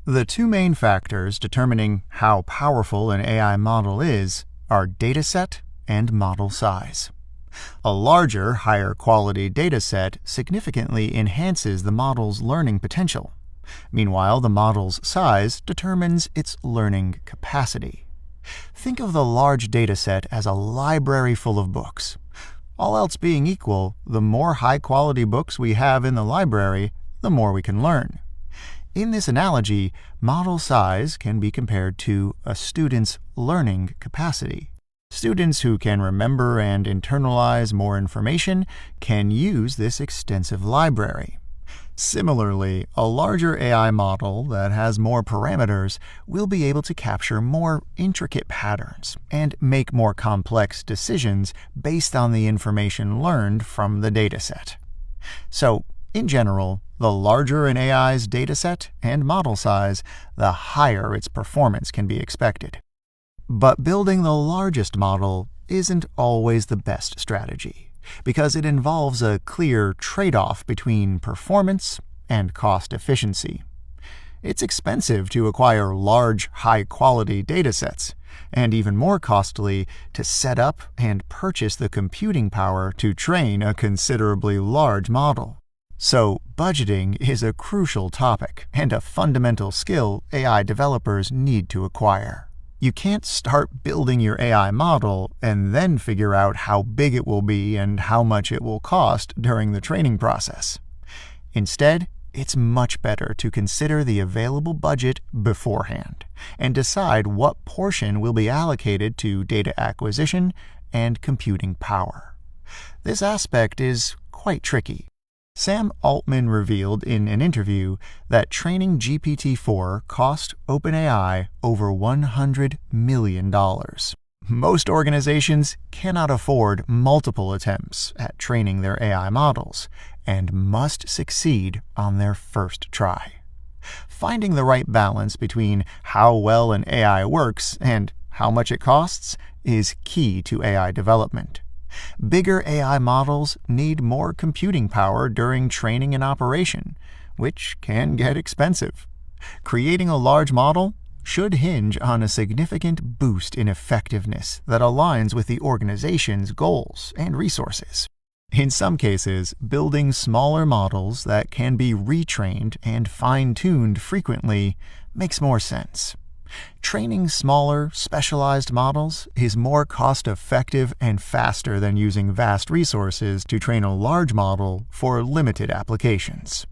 The two main factors determining how powerful an AI model is are dataset and model size. A larger, higher quality dataset significantly enhances the model's learning potential. Meanwhile, the model's size determines its learning capacity. Think of the large dataset as a library full of books. All else being equal, the more high-quality books we have in the library, the more we can learn. In this analogy, model size can be compared to a student's learning capacity. Students who can remember and internalize more information can use this extensive library. Similarly, a larger AI model that has more parameters will be able to capture more intricate patterns and make more complex decisions based on the information learned from the dataset. So, in general, the larger an AI's dataset and model size, the higher its performance can be expected. But building the largest model isn't always the best strategy, because it involves a clear trade-off between performance and cost efficiency. It's expensive to acquire large, high-quality datasets, and even more costly to set up and purchase the computing power to train a considerably large model. So, budgeting is a crucial topic and a fundamental skill AI developers need to acquire. You can't start building your AI model and then figure out how big it will be and how much it will cost during the training process. Instead, it's much better to consider the available budget beforehand and decide what portion will be allocated to data acquisition and computing power. This aspect is quite tricky. Sam Altman revealed in an interview that training GPT-4 cost OpenAI over $100 million. Most organizations cannot afford multiple attempts at training their AI models and must succeed on their first try. Finding the right balance between how well an AI works and how much it costs is key to AI development. Bigger AI models need more computing power during training and operation, which can get expensive. Creating a large model should hinge on a significant boost in effectiveness that aligns with the organization's goals and resources. In some cases, building smaller models that can be retrained and fine-tuned frequently makes more sense. Training smaller, specialized models is more cost-effective and faster than using vast resources to train a large model for limited applications.